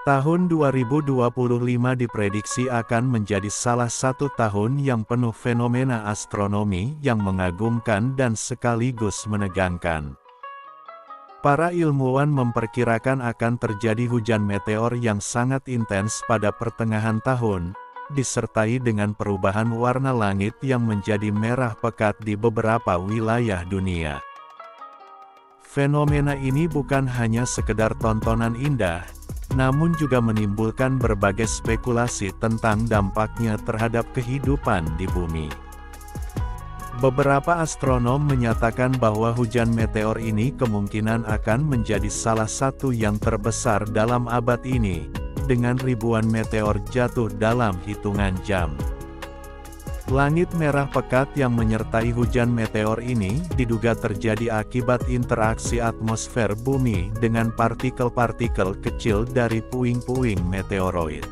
Tahun 2025 diprediksi akan menjadi salah satu tahun yang penuh fenomena astronomi yang mengagumkan dan sekaligus menegangkan. Para ilmuwan memperkirakan akan terjadi hujan meteor yang sangat intens pada pertengahan tahun, disertai dengan perubahan warna langit yang menjadi merah pekat di beberapa wilayah dunia. Fenomena ini bukan hanya sekedar tontonan indah, namun juga menimbulkan berbagai spekulasi tentang dampaknya terhadap kehidupan di bumi. Beberapa astronom menyatakan bahwa hujan meteor ini kemungkinan akan menjadi salah satu yang terbesar dalam abad ini, dengan ribuan meteor jatuh dalam hitungan jam. Langit merah pekat yang menyertai hujan meteor ini diduga terjadi akibat interaksi atmosfer bumi dengan partikel-partikel kecil dari puing-puing meteoroid.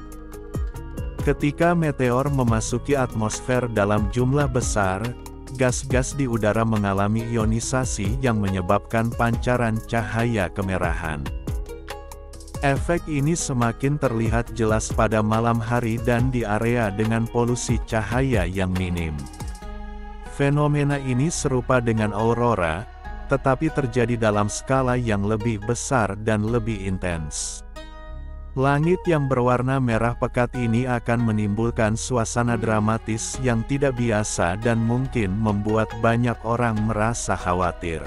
Ketika meteor memasuki atmosfer dalam jumlah besar, gas-gas di udara mengalami ionisasi yang menyebabkan pancaran cahaya kemerahan. Efek ini semakin terlihat jelas pada malam hari dan di area dengan polusi cahaya yang minim. Fenomena ini serupa dengan aurora, tetapi terjadi dalam skala yang lebih besar dan lebih intens. Langit yang berwarna merah pekat ini akan menimbulkan suasana dramatis yang tidak biasa dan mungkin membuat banyak orang merasa khawatir.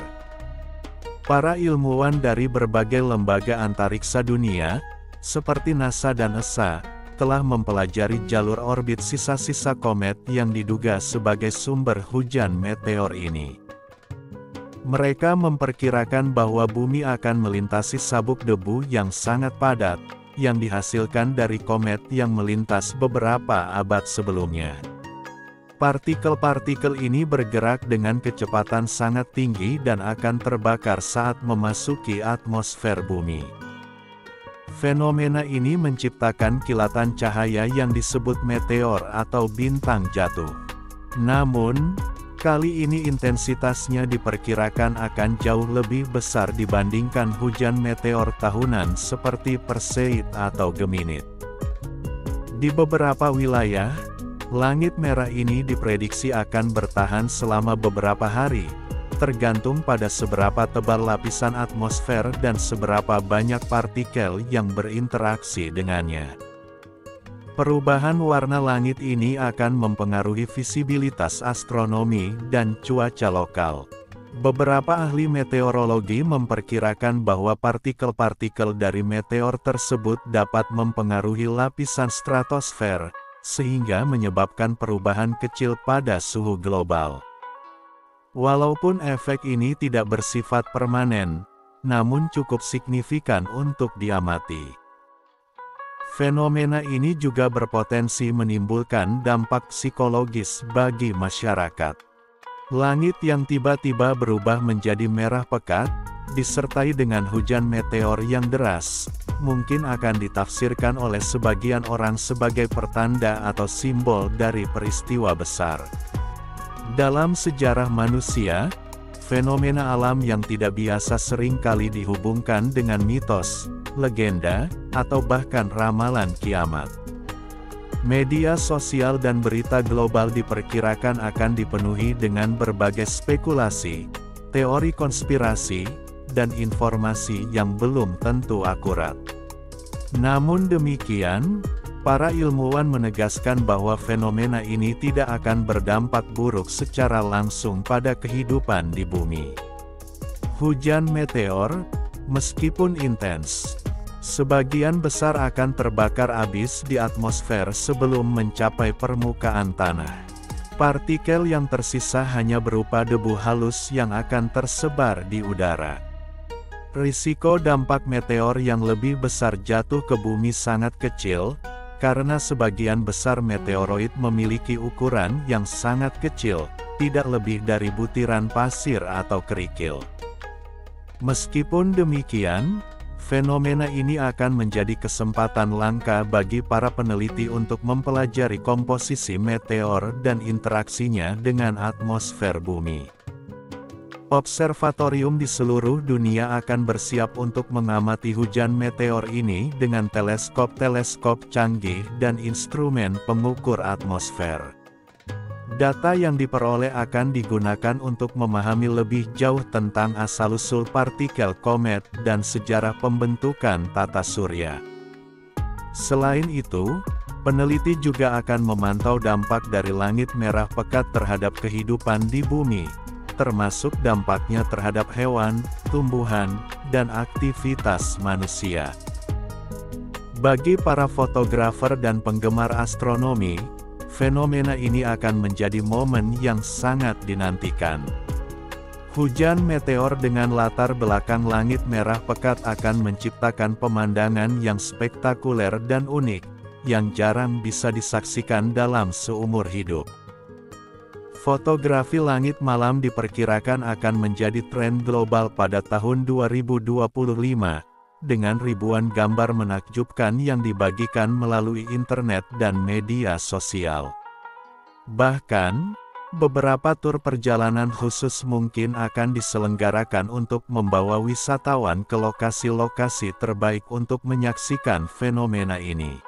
Para ilmuwan dari berbagai lembaga antariksa dunia, seperti NASA dan ESA, telah mempelajari jalur orbit sisa-sisa komet yang diduga sebagai sumber hujan meteor ini. Mereka memperkirakan bahwa bumi akan melintasi sabuk debu yang sangat padat, yang dihasilkan dari komet yang melintas beberapa abad sebelumnya. Partikel-partikel ini bergerak dengan kecepatan sangat tinggi dan akan terbakar saat memasuki atmosfer bumi. Fenomena ini menciptakan kilatan cahaya yang disebut meteor atau bintang jatuh. Namun, kali ini intensitasnya diperkirakan akan jauh lebih besar dibandingkan hujan meteor tahunan seperti Perseid atau Geminid. Di beberapa wilayah, langit merah ini diprediksi akan bertahan selama beberapa hari, tergantung pada seberapa tebal lapisan atmosfer dan seberapa banyak partikel yang berinteraksi dengannya. Perubahan warna langit ini akan mempengaruhi visibilitas astronomi dan cuaca lokal. Beberapa ahli meteorologi memperkirakan bahwa partikel-partikel dari meteor tersebut dapat mempengaruhi lapisan stratosfer, sehingga menyebabkan perubahan kecil pada suhu global. Walaupun efek ini tidak bersifat permanen, namun cukup signifikan untuk diamati. Fenomena ini juga berpotensi menimbulkan dampak psikologis bagi masyarakat. Langit yang tiba-tiba berubah menjadi merah pekat, disertai dengan hujan meteor yang deras, mungkin akan ditafsirkan oleh sebagian orang sebagai pertanda atau simbol dari peristiwa besar. Dalam sejarah manusia, fenomena alam yang tidak biasa seringkali dihubungkan dengan mitos, legenda, atau bahkan ramalan kiamat. Media sosial dan berita global diperkirakan akan dipenuhi dengan berbagai spekulasi, teori konspirasi, dan informasi yang belum tentu akurat. Namun demikian, para ilmuwan menegaskan bahwa fenomena ini tidak akan berdampak buruk secara langsung pada kehidupan di bumi. Hujan meteor, meskipun intens, sebagian besar akan terbakar habis di atmosfer sebelum mencapai permukaan tanah. Partikel yang tersisa hanya berupa debu halus yang akan tersebar di udara. Risiko dampak meteor yang lebih besar jatuh ke bumi sangat kecil, karena sebagian besar meteoroid memiliki ukuran yang sangat kecil, tidak lebih dari butiran pasir atau kerikil. Meskipun demikian, fenomena ini akan menjadi kesempatan langka bagi para peneliti untuk mempelajari komposisi meteor dan interaksinya dengan atmosfer bumi. Observatorium di seluruh dunia akan bersiap untuk mengamati hujan meteor ini dengan teleskop-teleskop canggih dan instrumen pengukur atmosfer. Data yang diperoleh akan digunakan untuk memahami lebih jauh tentang asal-usul partikel komet dan sejarah pembentukan tata surya. Selain itu, peneliti juga akan memantau dampak dari langit merah pekat terhadap kehidupan di bumi, termasuk dampaknya terhadap hewan, tumbuhan, dan aktivitas manusia. Bagi para fotografer dan penggemar astronomi, fenomena ini akan menjadi momen yang sangat dinantikan. Hujan meteor dengan latar belakang langit merah pekat akan menciptakan pemandangan yang spektakuler dan unik, yang jarang bisa disaksikan dalam seumur hidup. Fotografi langit malam diperkirakan akan menjadi tren global pada tahun 2025, dengan ribuan gambar menakjubkan yang dibagikan melalui internet dan media sosial. Bahkan, beberapa tur perjalanan khusus mungkin akan diselenggarakan untuk membawa wisatawan ke lokasi-lokasi terbaik untuk menyaksikan fenomena ini.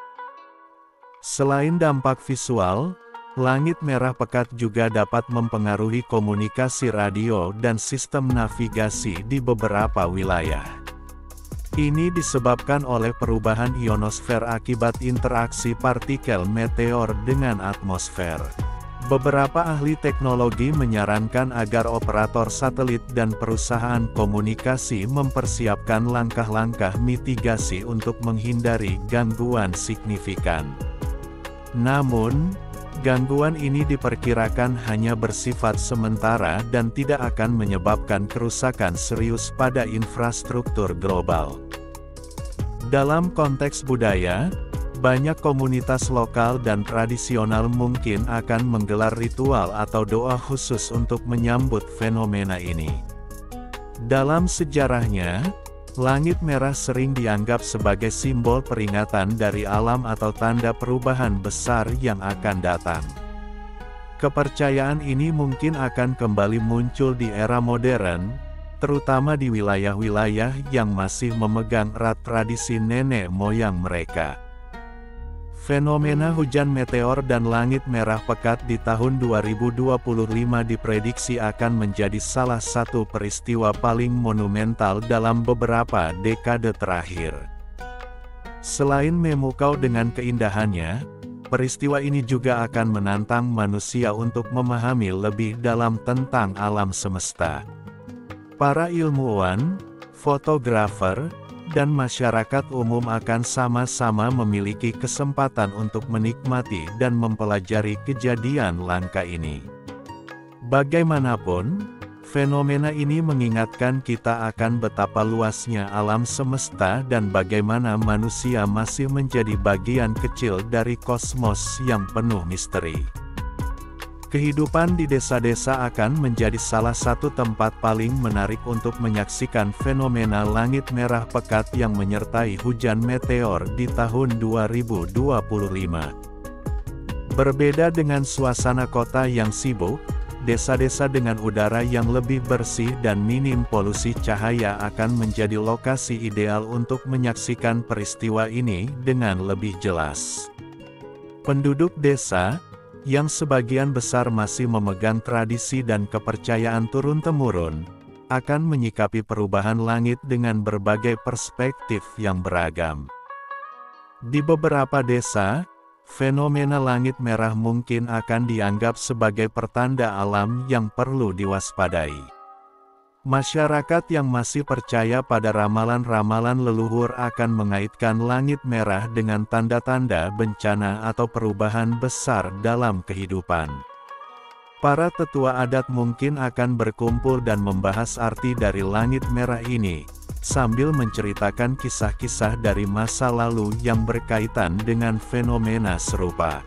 Selain dampak visual, langit merah pekat juga dapat mempengaruhi komunikasi radio dan sistem navigasi di beberapa wilayah. Ini disebabkan oleh perubahan ionosfer akibat interaksi partikel meteor dengan atmosfer. Beberapa ahli teknologi menyarankan agar operator satelit dan perusahaan komunikasi mempersiapkan langkah-langkah mitigasi untuk menghindari gangguan signifikan. Namun, gangguan ini diperkirakan hanya bersifat sementara dan tidak akan menyebabkan kerusakan serius pada infrastruktur global. Dalam konteks budaya, banyak komunitas lokal dan tradisional mungkin akan menggelar ritual atau doa khusus untuk menyambut fenomena ini. Dalam sejarahnya, langit merah sering dianggap sebagai simbol peringatan dari alam atau tanda perubahan besar yang akan datang. Kepercayaan ini mungkin akan kembali muncul di era modern, terutama di wilayah-wilayah yang masih memegang erat tradisi nenek moyang mereka. Fenomena hujan meteor dan langit merah pekat di tahun 2025 diprediksi akan menjadi salah satu peristiwa paling monumental dalam beberapa dekade terakhir. Selain memukau dengan keindahannya, peristiwa ini juga akan menantang manusia untuk memahami lebih dalam tentang alam semesta. Para ilmuwan, fotografer, dan masyarakat umum akan sama-sama memiliki kesempatan untuk menikmati dan mempelajari kejadian langka ini. Bagaimanapun, fenomena ini mengingatkan kita akan betapa luasnya alam semesta dan bagaimana manusia masih menjadi bagian kecil dari kosmos yang penuh misteri. Kehidupan di desa-desa akan menjadi salah satu tempat paling menarik untuk menyaksikan fenomena langit merah pekat yang menyertai hujan meteor di tahun 2025. Berbeda dengan suasana kota yang sibuk, desa-desa dengan udara yang lebih bersih dan minim polusi cahaya akan menjadi lokasi ideal untuk menyaksikan peristiwa ini dengan lebih jelas. Penduduk desa, yang sebagian besar masih memegang tradisi dan kepercayaan turun-temurun, akan menyikapi perubahan langit dengan berbagai perspektif yang beragam. Di beberapa desa, fenomena langit merah mungkin akan dianggap sebagai pertanda alam yang perlu diwaspadai. Masyarakat yang masih percaya pada ramalan-ramalan leluhur akan mengaitkan langit merah dengan tanda-tanda bencana atau perubahan besar dalam kehidupan. Para tetua adat mungkin akan berkumpul dan membahas arti dari langit merah ini, sambil menceritakan kisah-kisah dari masa lalu yang berkaitan dengan fenomena serupa.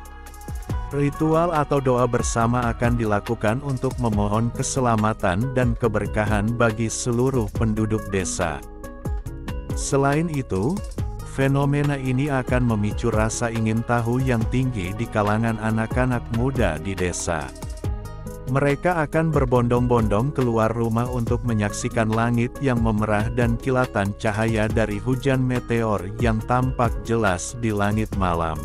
Ritual atau doa bersama akan dilakukan untuk memohon keselamatan dan keberkahan bagi seluruh penduduk desa. Selain itu, fenomena ini akan memicu rasa ingin tahu yang tinggi di kalangan anak-anak muda di desa. Mereka akan berbondong-bondong keluar rumah untuk menyaksikan langit yang memerah dan kilatan cahaya dari hujan meteor yang tampak jelas di langit malam.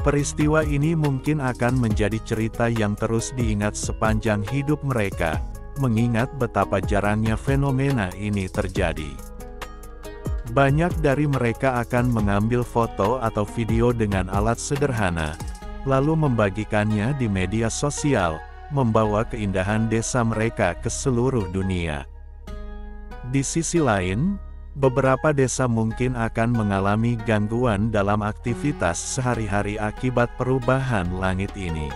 Peristiwa ini mungkin akan menjadi cerita yang terus diingat sepanjang hidup mereka, mengingat betapa jarangnya fenomena ini terjadi. Banyak dari mereka akan mengambil foto atau video dengan alat sederhana, lalu membagikannya di media sosial, membawa keindahan desa mereka ke seluruh dunia. Di sisi lain, beberapa desa mungkin akan mengalami gangguan dalam aktivitas sehari-hari akibat perubahan langit ini.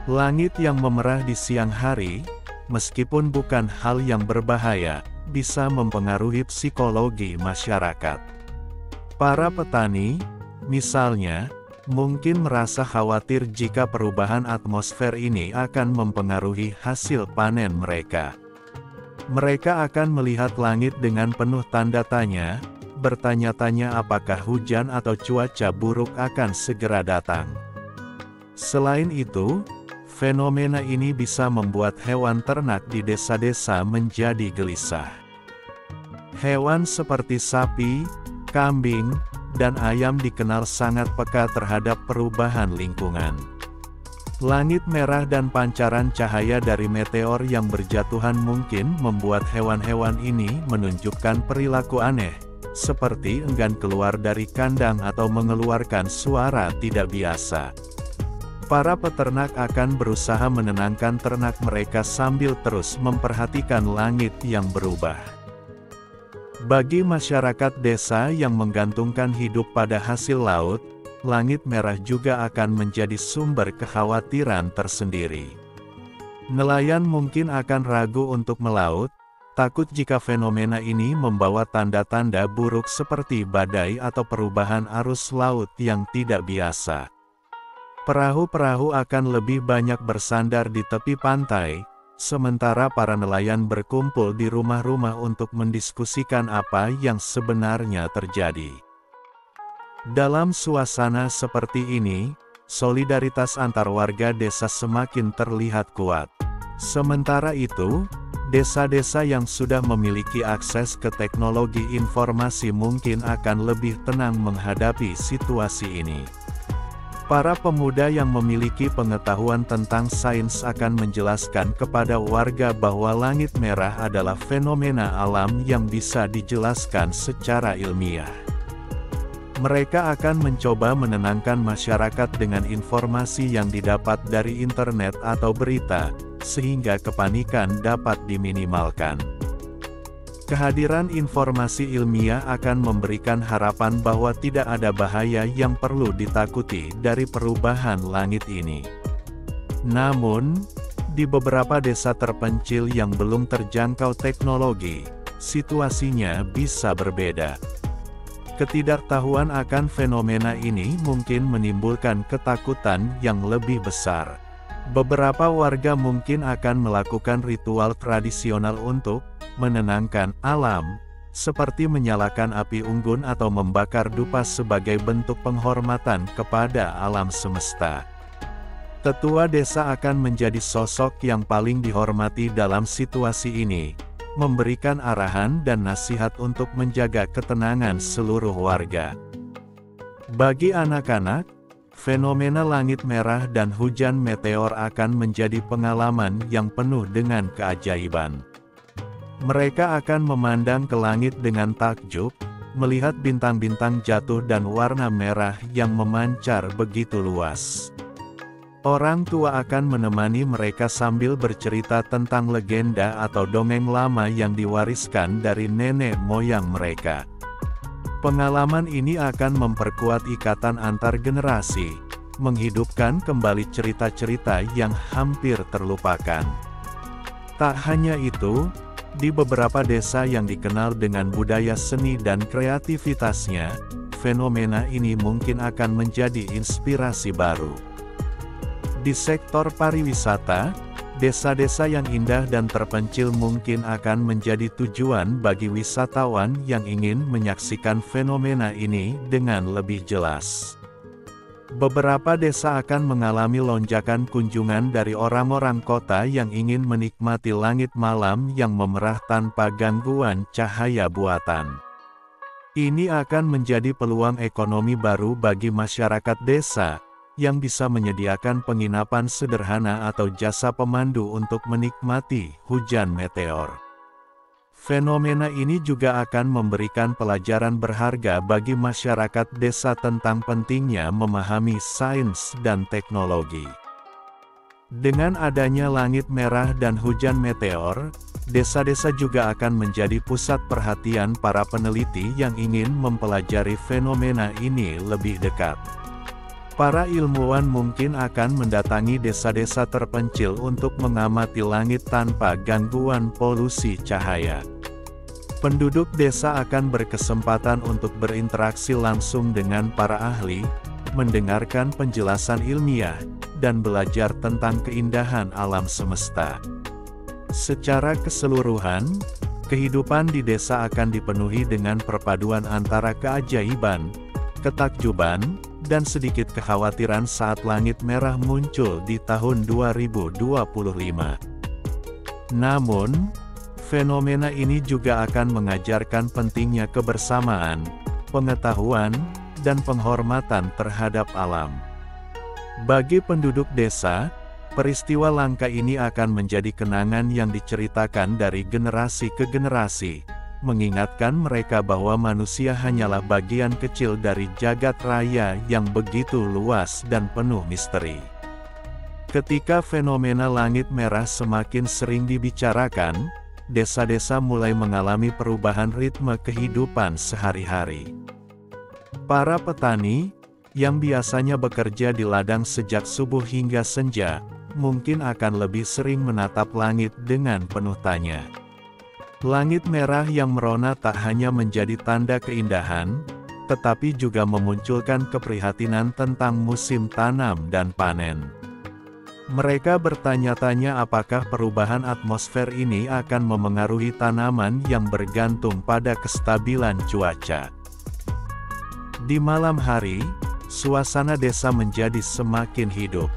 Langit yang memerah di siang hari, meskipun bukan hal yang berbahaya, bisa mempengaruhi psikologi masyarakat. Para petani, misalnya, mungkin merasa khawatir jika perubahan atmosfer ini akan mempengaruhi hasil panen mereka. Mereka akan melihat langit dengan penuh tanda tanya, bertanya-tanya apakah hujan atau cuaca buruk akan segera datang. Selain itu, fenomena ini bisa membuat hewan ternak di desa-desa menjadi gelisah. Hewan seperti sapi, kambing, dan ayam dikenal sangat peka terhadap perubahan lingkungan. Langit merah dan pancaran cahaya dari meteor yang berjatuhan mungkin membuat hewan-hewan ini menunjukkan perilaku aneh, seperti enggan keluar dari kandang atau mengeluarkan suara tidak biasa. Para peternak akan berusaha menenangkan ternak mereka sambil terus memperhatikan langit yang berubah. Bagi masyarakat desa yang menggantungkan hidup pada hasil laut, langit merah juga akan menjadi sumber kekhawatiran tersendiri. Nelayan mungkin akan ragu untuk melaut, takut jika fenomena ini membawa tanda-tanda buruk seperti badai atau perubahan arus laut yang tidak biasa. Perahu-perahu akan lebih banyak bersandar di tepi pantai, sementara para nelayan berkumpul di rumah-rumah untuk mendiskusikan apa yang sebenarnya terjadi. Dalam suasana seperti ini, solidaritas antar warga desa semakin terlihat kuat. Sementara itu, desa-desa yang sudah memiliki akses ke teknologi informasi mungkin akan lebih tenang menghadapi situasi ini. Para pemuda yang memiliki pengetahuan tentang sains akan menjelaskan kepada warga bahwa langit merah adalah fenomena alam yang bisa dijelaskan secara ilmiah. Mereka akan mencoba menenangkan masyarakat dengan informasi yang didapat dari internet atau berita, sehingga kepanikan dapat diminimalkan. Kehadiran informasi ilmiah akan memberikan harapan bahwa tidak ada bahaya yang perlu ditakuti dari perubahan langit ini. Namun, di beberapa desa terpencil yang belum terjangkau teknologi, situasinya bisa berbeda. Ketidaktahuan akan fenomena ini mungkin menimbulkan ketakutan yang lebih besar. Beberapa warga mungkin akan melakukan ritual tradisional untuk menenangkan alam, seperti menyalakan api unggun atau membakar dupa sebagai bentuk penghormatan kepada alam semesta. Tetua desa akan menjadi sosok yang paling dihormati dalam situasi ini, memberikan arahan dan nasihat untuk menjaga ketenangan seluruh warga. Bagi anak-anak, fenomena langit merah dan hujan meteor akan menjadi pengalaman yang penuh dengan keajaiban. Mereka akan memandang ke langit dengan takjub, melihat bintang-bintang jatuh dan warna merah yang memancar begitu luas. Orang tua akan menemani mereka sambil bercerita tentang legenda atau dongeng lama yang diwariskan dari nenek moyang mereka. Pengalaman ini akan memperkuat ikatan antar generasi, menghidupkan kembali cerita-cerita yang hampir terlupakan. Tak hanya itu, di beberapa desa yang dikenal dengan budaya seni dan kreativitasnya, fenomena ini mungkin akan menjadi inspirasi baru. Di sektor pariwisata, desa-desa yang indah dan terpencil mungkin akan menjadi tujuan bagi wisatawan yang ingin menyaksikan fenomena ini dengan lebih jelas. Beberapa desa akan mengalami lonjakan kunjungan dari orang-orang kota yang ingin menikmati langit malam yang memerah tanpa gangguan cahaya buatan. Ini akan menjadi peluang ekonomi baru bagi masyarakat desa, yang bisa menyediakan penginapan sederhana atau jasa pemandu untuk menikmati hujan meteor. Fenomena ini juga akan memberikan pelajaran berharga bagi masyarakat desa tentang pentingnya memahami sains dan teknologi. Dengan adanya langit merah dan hujan meteor, desa-desa juga akan menjadi pusat perhatian para peneliti yang ingin mempelajari fenomena ini lebih dekat. Para ilmuwan mungkin akan mendatangi desa-desa terpencil untuk mengamati langit tanpa gangguan polusi cahaya. Penduduk desa akan berkesempatan untuk berinteraksi langsung dengan para ahli, mendengarkan penjelasan ilmiah, dan belajar tentang keindahan alam semesta. Secara keseluruhan, kehidupan di desa akan dipenuhi dengan perpaduan antara keajaiban, ketakjuban, dan sedikit kekhawatiran saat langit merah muncul di tahun 2025. Namun, fenomena ini juga akan mengajarkan pentingnya kebersamaan, pengetahuan, dan penghormatan terhadap alam. Bagi penduduk desa, peristiwa langka ini akan menjadi kenangan yang diceritakan dari generasi ke generasi, mengingatkan mereka bahwa manusia hanyalah bagian kecil dari jagat raya yang begitu luas dan penuh misteri. Ketika fenomena langit merah semakin sering dibicarakan, desa-desa mulai mengalami perubahan ritme kehidupan sehari-hari. Para petani, yang biasanya bekerja di ladang sejak subuh hingga senja, mungkin akan lebih sering menatap langit dengan penuh tanya. Langit merah yang merona tak hanya menjadi tanda keindahan, tetapi juga memunculkan keprihatinan tentang musim tanam dan panen. Mereka bertanya-tanya apakah perubahan atmosfer ini akan memengaruhi tanaman yang bergantung pada kestabilan cuaca. Di malam hari, suasana desa menjadi semakin hidup.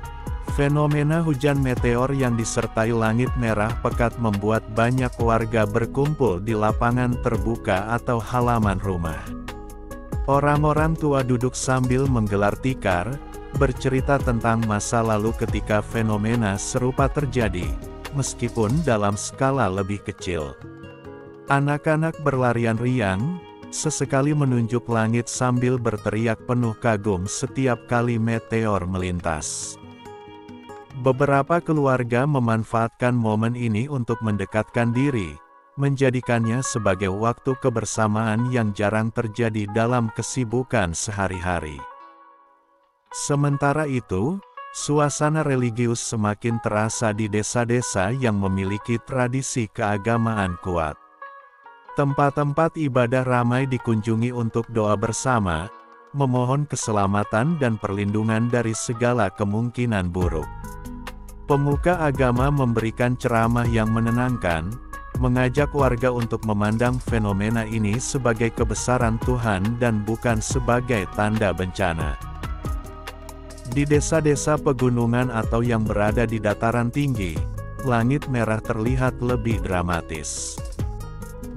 Fenomena hujan meteor yang disertai langit merah pekat membuat banyak warga berkumpul di lapangan terbuka atau halaman rumah. Orang-orang tua duduk sambil menggelar tikar, bercerita tentang masa lalu ketika fenomena serupa terjadi, meskipun dalam skala lebih kecil. Anak-anak berlarian riang, sesekali menunjuk langit sambil berteriak penuh kagum setiap kali meteor melintas. Beberapa keluarga memanfaatkan momen ini untuk mendekatkan diri, menjadikannya sebagai waktu kebersamaan yang jarang terjadi dalam kesibukan sehari-hari. Sementara itu, suasana religius semakin terasa di desa-desa yang memiliki tradisi keagamaan kuat. Tempat-tempat ibadah ramai dikunjungi untuk doa bersama, memohon keselamatan dan perlindungan dari segala kemungkinan buruk. Pemuka agama memberikan ceramah yang menenangkan, mengajak warga untuk memandang fenomena ini sebagai kebesaran Tuhan dan bukan sebagai tanda bencana. Di desa-desa pegunungan atau yang berada di dataran tinggi, langit merah terlihat lebih dramatis.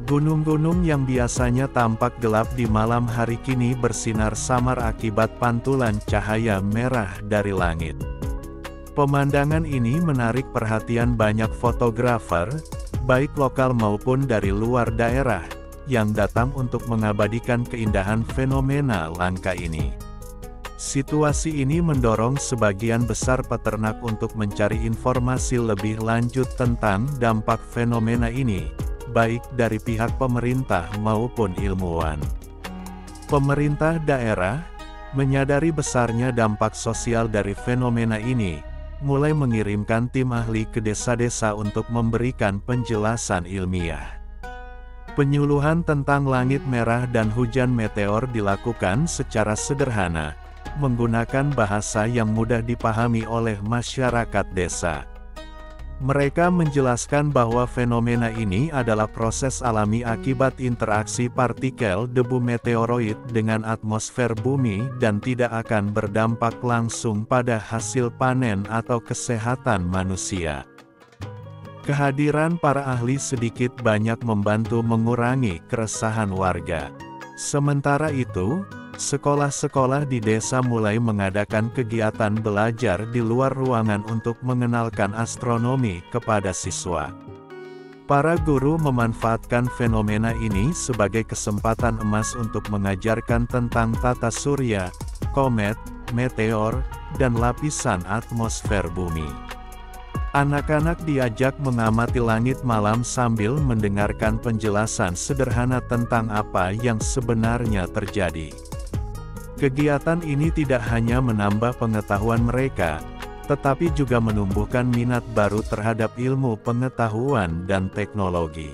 Gunung-gunung yang biasanya tampak gelap di malam hari kini bersinar samar akibat pantulan cahaya merah dari langit. Pemandangan ini menarik perhatian banyak fotografer, baik lokal maupun dari luar daerah, yang datang untuk mengabadikan keindahan fenomena langka ini. Situasi ini mendorong sebagian besar peternak untuk mencari informasi lebih lanjut tentang dampak fenomena ini, baik dari pihak pemerintah maupun ilmuwan. Pemerintah daerah, menyadari besarnya dampak sosial dari fenomena ini, mulai mengirimkan tim ahli ke desa-desa untuk memberikan penjelasan ilmiah. Penyuluhan tentang langit merah dan hujan meteor dilakukan secara sederhana, menggunakan bahasa yang mudah dipahami oleh masyarakat desa. Mereka menjelaskan bahwa fenomena ini adalah proses alami akibat interaksi partikel debu meteoroid dengan atmosfer bumi dan tidak akan berdampak langsung pada hasil panen atau kesehatan manusia. Kehadiran para ahli sedikit banyak membantu mengurangi keresahan warga. Sementara itu, sekolah-sekolah di desa mulai mengadakan kegiatan belajar di luar ruangan untuk mengenalkan astronomi kepada siswa. Para guru memanfaatkan fenomena ini sebagai kesempatan emas untuk mengajarkan tentang tata surya, komet, meteor, dan lapisan atmosfer bumi. Anak-anak diajak mengamati langit malam sambil mendengarkan penjelasan sederhana tentang apa yang sebenarnya terjadi. Kegiatan ini tidak hanya menambah pengetahuan mereka, tetapi juga menumbuhkan minat baru terhadap ilmu pengetahuan dan teknologi.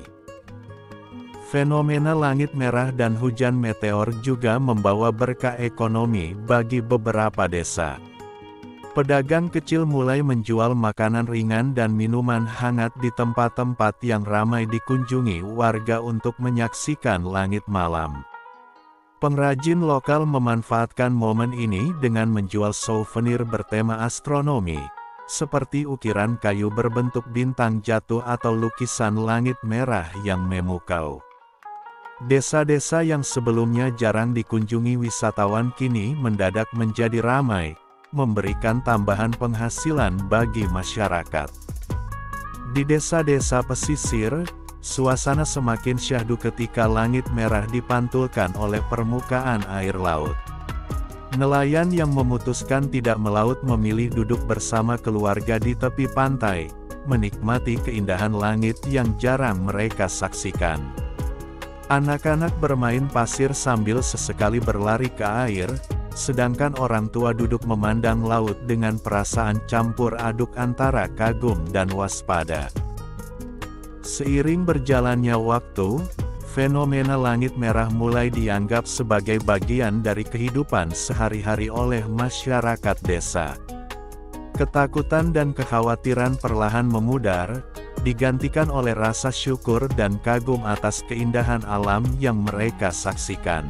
Fenomena langit merah dan hujan meteor juga membawa berkah ekonomi bagi beberapa desa. Pedagang kecil mulai menjual makanan ringan dan minuman hangat di tempat-tempat yang ramai dikunjungi warga untuk menyaksikan langit malam. Pengrajin lokal memanfaatkan momen ini dengan menjual souvenir bertema astronomi, seperti ukiran kayu berbentuk bintang jatuh atau lukisan langit merah yang memukau. Desa-desa yang sebelumnya jarang dikunjungi wisatawan kini mendadak menjadi ramai, memberikan tambahan penghasilan bagi masyarakat. Di desa-desa pesisir, suasana semakin syahdu ketika langit merah dipantulkan oleh permukaan air laut. Nelayan yang memutuskan tidak melaut memilih duduk bersama keluarga di tepi pantai, menikmati keindahan langit yang jarang mereka saksikan. Anak-anak bermain pasir sambil sesekali berlari ke air, sedangkan orang tua duduk memandang laut dengan perasaan campur aduk antara kagum dan waspada. Seiring berjalannya waktu, fenomena langit merah mulai dianggap sebagai bagian dari kehidupan sehari-hari oleh masyarakat desa. Ketakutan dan kekhawatiran perlahan memudar, digantikan oleh rasa syukur dan kagum atas keindahan alam yang mereka saksikan.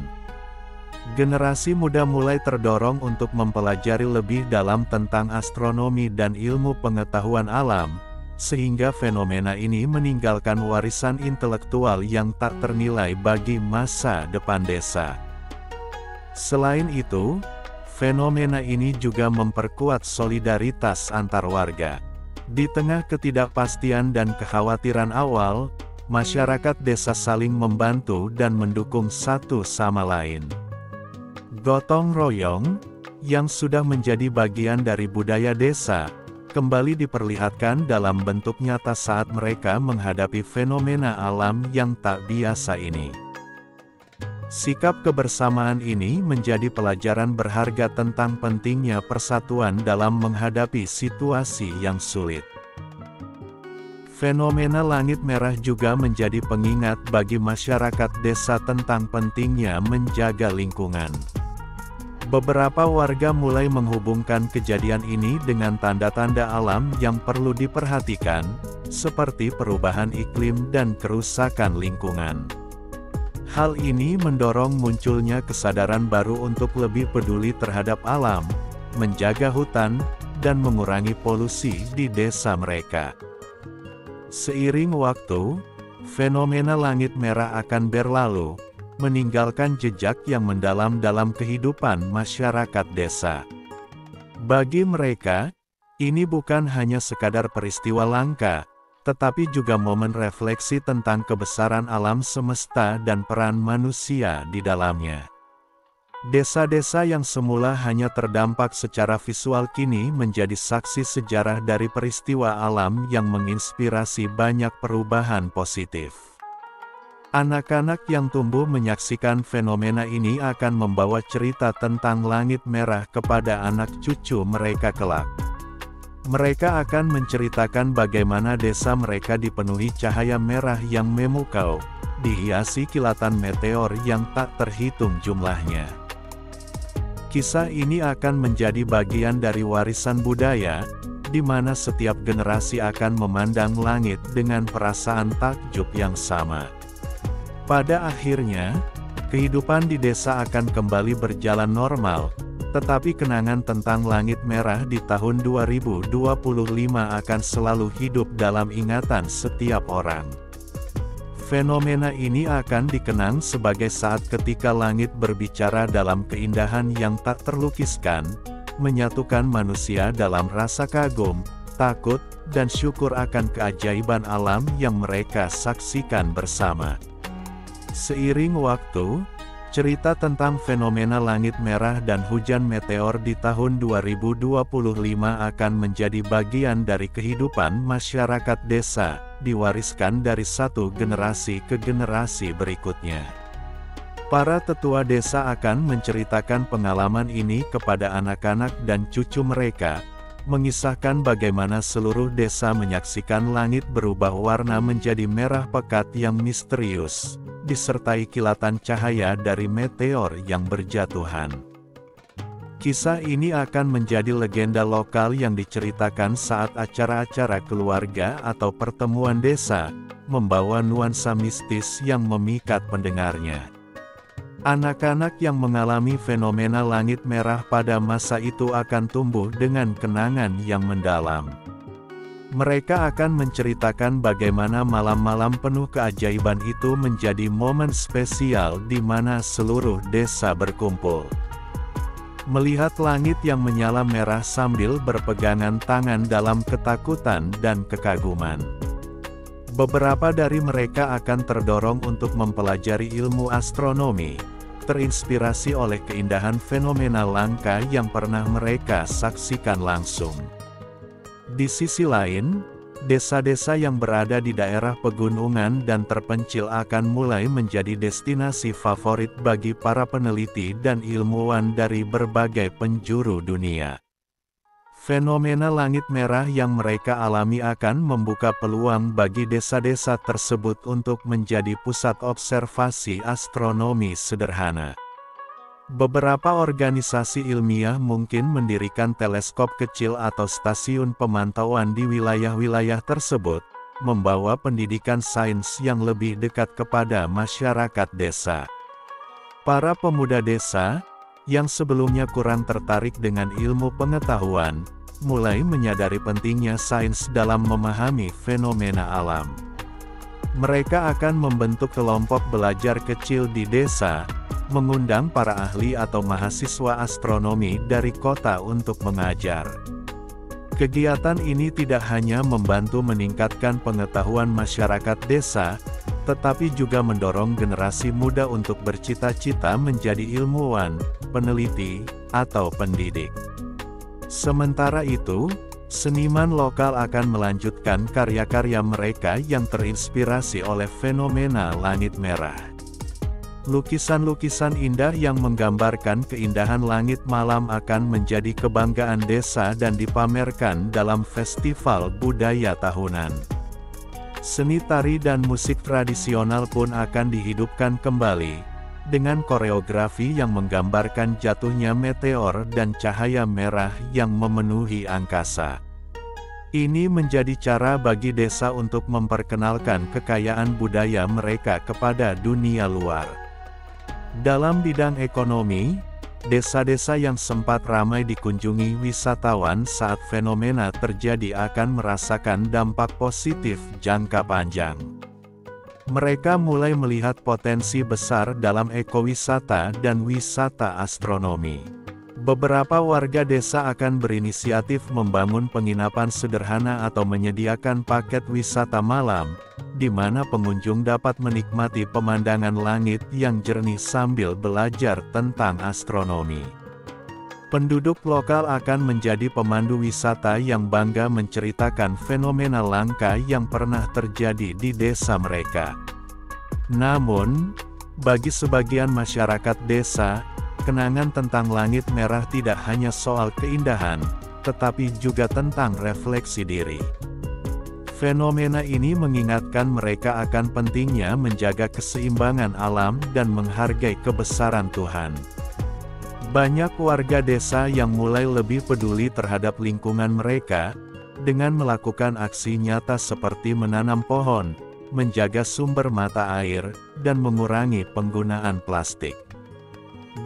Generasi muda mulai terdorong untuk mempelajari lebih dalam tentang astronomi dan ilmu pengetahuan alam, sehingga fenomena ini meninggalkan warisan intelektual yang tak ternilai bagi masa depan desa. Selain itu, fenomena ini juga memperkuat solidaritas antar warga. Di tengah ketidakpastian dan kekhawatiran awal, masyarakat desa saling membantu dan mendukung satu sama lain. Gotong royong, yang sudah menjadi bagian dari budaya desa, kembali diperlihatkan dalam bentuk nyata saat mereka menghadapi fenomena alam yang tak biasa ini. Sikap kebersamaan ini menjadi pelajaran berharga tentang pentingnya persatuan dalam menghadapi situasi yang sulit. Fenomena langit merah juga menjadi pengingat bagi masyarakat desa tentang pentingnya menjaga lingkungan. Beberapa warga mulai menghubungkan kejadian ini dengan tanda-tanda alam yang perlu diperhatikan, seperti perubahan iklim dan kerusakan lingkungan. Hal ini mendorong munculnya kesadaran baru untuk lebih peduli terhadap alam, menjaga hutan, dan mengurangi polusi di desa mereka. Seiring waktu, fenomena langit merah akan berlalu, meninggalkan jejak yang mendalam dalam kehidupan masyarakat desa. Bagi mereka, ini bukan hanya sekadar peristiwa langka, tetapi juga momen refleksi tentang kebesaran alam semesta dan peran manusia di dalamnya. Desa-desa yang semula hanya terdampak secara visual kini menjadi saksi sejarah dari peristiwa alam yang menginspirasi banyak perubahan positif. Anak-anak yang tumbuh menyaksikan fenomena ini akan membawa cerita tentang langit merah kepada anak cucu mereka kelak. Mereka akan menceritakan bagaimana desa mereka dipenuhi cahaya merah yang memukau, dihiasi kilatan meteor yang tak terhitung jumlahnya. Kisah ini akan menjadi bagian dari warisan budaya, di mana setiap generasi akan memandang langit dengan perasaan takjub yang sama. Pada akhirnya, kehidupan di desa akan kembali berjalan normal, tetapi kenangan tentang langit merah di tahun 2025 akan selalu hidup dalam ingatan setiap orang. Fenomena ini akan dikenang sebagai saat ketika langit berbicara dalam keindahan yang tak terlukiskan, menyatukan manusia dalam rasa kagum, takut, dan syukur akan keajaiban alam yang mereka saksikan bersama. Seiring waktu, cerita tentang fenomena langit merah dan hujan meteor di tahun 2025 akan menjadi bagian dari kehidupan masyarakat desa, diwariskan dari satu generasi ke generasi berikutnya. Para tetua desa akan menceritakan pengalaman ini kepada anak-anak dan cucu mereka, mengisahkan bagaimana seluruh desa menyaksikan langit berubah warna menjadi merah pekat yang misterius, disertai kilatan cahaya dari meteor yang berjatuhan. Kisah ini akan menjadi legenda lokal yang diceritakan saat acara-acara keluarga atau pertemuan desa, membawa nuansa mistis yang memikat pendengarnya. Anak-anak yang mengalami fenomena langit merah pada masa itu akan tumbuh dengan kenangan yang mendalam. Mereka akan menceritakan bagaimana malam-malam penuh keajaiban itu menjadi momen spesial di mana seluruh desa berkumpul. Melihat langit yang menyala merah sambil berpegangan tangan dalam ketakutan dan kekaguman. Beberapa dari mereka akan terdorong untuk mempelajari ilmu astronomi, terinspirasi oleh keindahan fenomena langka yang pernah mereka saksikan langsung. Di sisi lain, desa-desa yang berada di daerah pegunungan dan terpencil akan mulai menjadi destinasi favorit bagi para peneliti dan ilmuwan dari berbagai penjuru dunia. Fenomena langit merah yang mereka alami akan membuka peluang bagi desa-desa tersebut untuk menjadi pusat observasi astronomi sederhana. Beberapa organisasi ilmiah mungkin mendirikan teleskop kecil atau stasiun pemantauan di wilayah-wilayah tersebut, membawa pendidikan sains yang lebih dekat kepada masyarakat desa. Para pemuda desa, yang sebelumnya kurang tertarik dengan ilmu pengetahuan, mulai menyadari pentingnya sains dalam memahami fenomena alam. Mereka akan membentuk kelompok belajar kecil di desa, mengundang para ahli atau mahasiswa astronomi dari kota untuk mengajar. Kegiatan ini tidak hanya membantu meningkatkan pengetahuan masyarakat desa, tetapi juga mendorong generasi muda untuk bercita-cita menjadi ilmuwan, peneliti, atau pendidik. Sementara itu, seniman lokal akan melanjutkan karya-karya mereka yang terinspirasi oleh fenomena langit merah. Lukisan-lukisan indah yang menggambarkan keindahan langit malam akan menjadi kebanggaan desa dan dipamerkan dalam festival budaya tahunan. Seni tari dan musik tradisional pun akan dihidupkan kembali, dengan koreografi yang menggambarkan jatuhnya meteor dan cahaya merah yang memenuhi angkasa. Ini menjadi cara bagi desa untuk memperkenalkan kekayaan budaya mereka kepada dunia luar. Dalam bidang ekonomi, desa-desa yang sempat ramai dikunjungi wisatawan saat fenomena terjadi akan merasakan dampak positif jangka panjang. Mereka mulai melihat potensi besar dalam ekowisata dan wisata astronomi. Beberapa warga desa akan berinisiatif membangun penginapan sederhana atau menyediakan paket wisata malam, di mana pengunjung dapat menikmati pemandangan langit yang jernih sambil belajar tentang astronomi. Penduduk lokal akan menjadi pemandu wisata yang bangga menceritakan fenomena langka yang pernah terjadi di desa mereka. Namun, bagi sebagian masyarakat desa, kenangan tentang langit merah tidak hanya soal keindahan, tetapi juga tentang refleksi diri. Fenomena ini mengingatkan mereka akan pentingnya menjaga keseimbangan alam dan menghargai kebesaran Tuhan. Banyak warga desa yang mulai lebih peduli terhadap lingkungan mereka, dengan melakukan aksi nyata seperti menanam pohon, menjaga sumber mata air, dan mengurangi penggunaan plastik.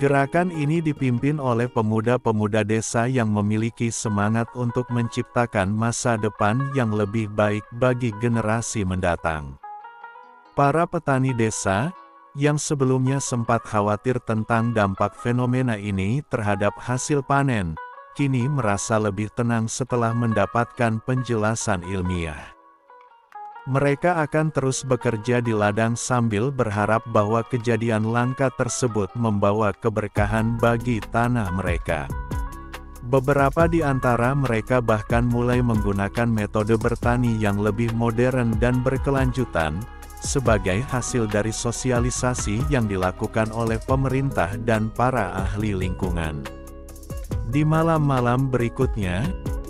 Gerakan ini dipimpin oleh pemuda-pemuda desa yang memiliki semangat untuk menciptakan masa depan yang lebih baik bagi generasi mendatang. Para petani desa, yang sebelumnya sempat khawatir tentang dampak fenomena ini terhadap hasil panen, kini merasa lebih tenang setelah mendapatkan penjelasan ilmiah. Mereka akan terus bekerja di ladang sambil berharap bahwa kejadian langka tersebut membawa keberkahan bagi tanah mereka. Beberapa di antara mereka bahkan mulai menggunakan metode bertani yang lebih modern dan berkelanjutan, sebagai hasil dari sosialisasi yang dilakukan oleh pemerintah dan para ahli lingkungan. Di malam-malam berikutnya,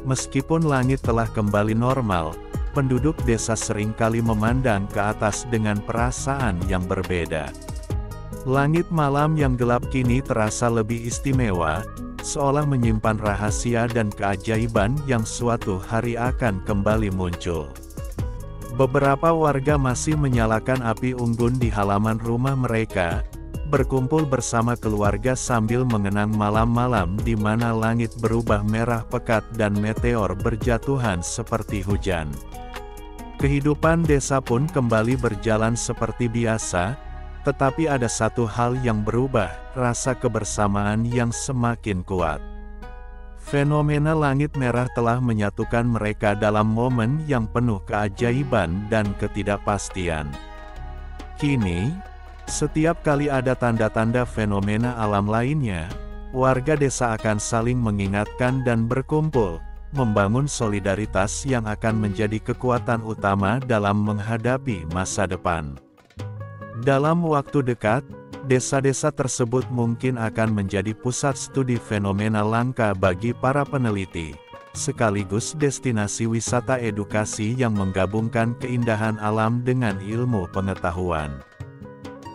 meskipun langit telah kembali normal, penduduk desa seringkali memandang ke atas dengan perasaan yang berbeda. Langit malam yang gelap kini terasa lebih istimewa, seolah menyimpan rahasia dan keajaiban yang suatu hari akan kembali muncul. Beberapa warga masih menyalakan api unggun di halaman rumah mereka, berkumpul bersama keluarga sambil mengenang malam-malam di mana langit berubah merah pekat dan meteor berjatuhan seperti hujan. Kehidupan desa pun kembali berjalan seperti biasa, tetapi ada satu hal yang berubah, rasa kebersamaan yang semakin kuat. Fenomena langit merah telah menyatukan mereka dalam momen yang penuh keajaiban dan ketidakpastian. Kini, setiap kali ada tanda-tanda fenomena alam lainnya, warga desa akan saling mengingatkan dan berkumpul, membangun solidaritas yang akan menjadi kekuatan utama dalam menghadapi masa depan. Dalam waktu dekat, desa-desa tersebut mungkin akan menjadi pusat studi fenomena langka bagi para peneliti, sekaligus destinasi wisata edukasi yang menggabungkan keindahan alam dengan ilmu pengetahuan.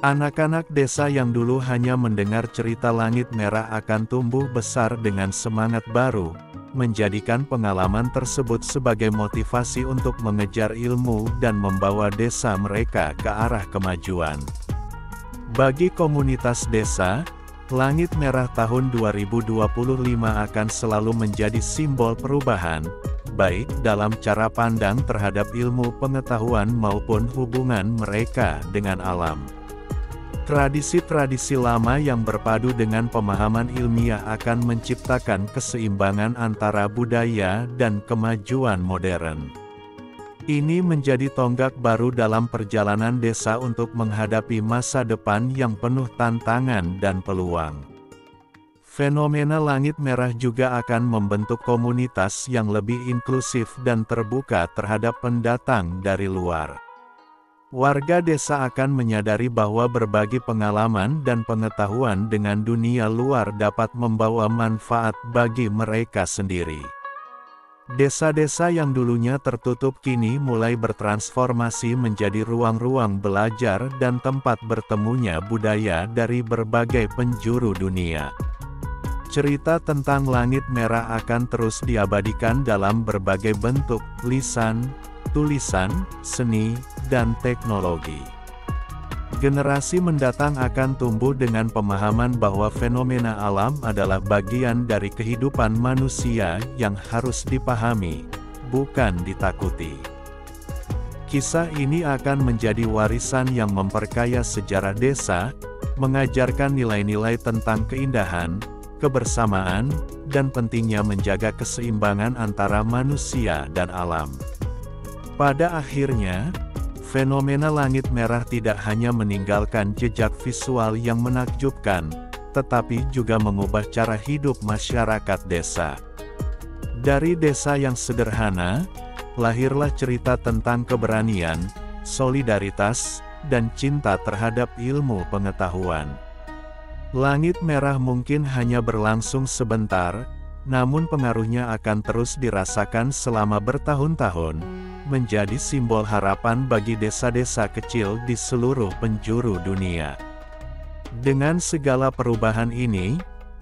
Anak-anak desa yang dulu hanya mendengar cerita langit merah akan tumbuh besar dengan semangat baru, menjadikan pengalaman tersebut sebagai motivasi untuk mengejar ilmu dan membawa desa mereka ke arah kemajuan. Bagi komunitas desa, langit merah tahun 2025 akan selalu menjadi simbol perubahan, baik dalam cara pandang terhadap ilmu pengetahuan maupun hubungan mereka dengan alam. Tradisi-tradisi lama yang berpadu dengan pemahaman ilmiah akan menciptakan keseimbangan antara budaya dan kemajuan modern. Ini menjadi tonggak baru dalam perjalanan desa untuk menghadapi masa depan yang penuh tantangan dan peluang. Fenomena langit merah juga akan membentuk komunitas yang lebih inklusif dan terbuka terhadap pendatang dari luar. Warga desa akan menyadari bahwa berbagi pengalaman dan pengetahuan dengan dunia luar dapat membawa manfaat bagi mereka sendiri. Desa-desa yang dulunya tertutup kini mulai bertransformasi menjadi ruang-ruang belajar dan tempat bertemunya budaya dari berbagai penjuru dunia. Cerita tentang langit merah akan terus diabadikan dalam berbagai bentuk, lisan, tulisan, seni, dan teknologi. Generasi mendatang akan tumbuh dengan pemahaman bahwa fenomena alam adalah bagian dari kehidupan manusia yang harus dipahami, bukan ditakuti. Kisah ini akan menjadi warisan yang memperkaya sejarah desa, mengajarkan nilai-nilai tentang keindahan, kebersamaan, dan pentingnya menjaga keseimbangan antara manusia dan alam. Pada akhirnya, fenomena langit merah tidak hanya meninggalkan jejak visual yang menakjubkan, tetapi juga mengubah cara hidup masyarakat desa. Dari desa yang sederhana, lahirlah cerita tentang keberanian, solidaritas, dan cinta terhadap ilmu pengetahuan. Langit merah mungkin hanya berlangsung sebentar, namun pengaruhnya akan terus dirasakan selama bertahun-tahun, menjadi simbol harapan bagi desa-desa kecil di seluruh penjuru dunia. Dengan segala perubahan ini,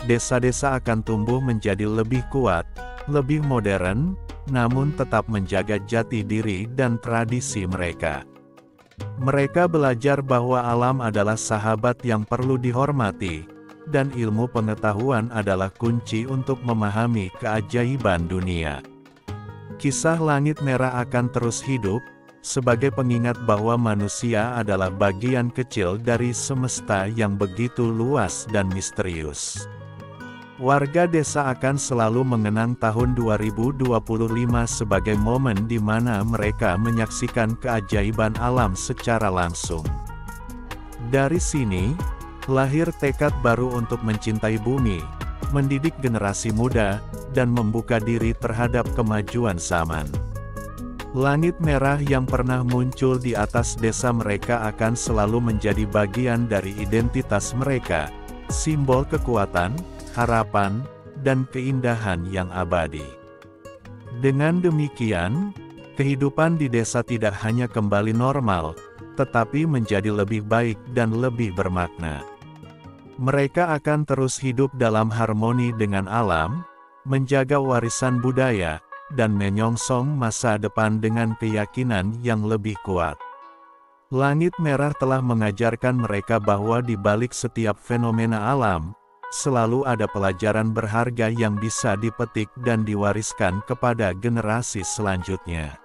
desa-desa akan tumbuh menjadi lebih kuat, lebih modern, namun tetap menjaga jati diri dan tradisi mereka. Mereka belajar bahwa alam adalah sahabat yang perlu dihormati, dan ilmu pengetahuan adalah kunci untuk memahami keajaiban dunia. Kisah Langit Merah akan terus hidup, sebagai pengingat bahwa manusia adalah bagian kecil dari semesta yang begitu luas dan misterius. Warga desa akan selalu mengenang tahun 2025 sebagai momen di mana mereka menyaksikan keajaiban alam secara langsung. Dari sini, lahir tekad baru untuk mencintai bumi, mendidik generasi muda, dan membuka diri terhadap kemajuan zaman. Langit merah yang pernah muncul di atas desa mereka akan selalu menjadi bagian dari identitas mereka, simbol kekuatan, harapan, dan keindahan yang abadi. Dengan demikian, kehidupan di desa tidak hanya kembali normal, tetapi menjadi lebih baik dan lebih bermakna. Mereka akan terus hidup dalam harmoni dengan alam, menjaga warisan budaya, dan menyongsong masa depan dengan keyakinan yang lebih kuat. Langit merah telah mengajarkan mereka bahwa di balik setiap fenomena alam, selalu ada pelajaran berharga yang bisa dipetik dan diwariskan kepada generasi selanjutnya.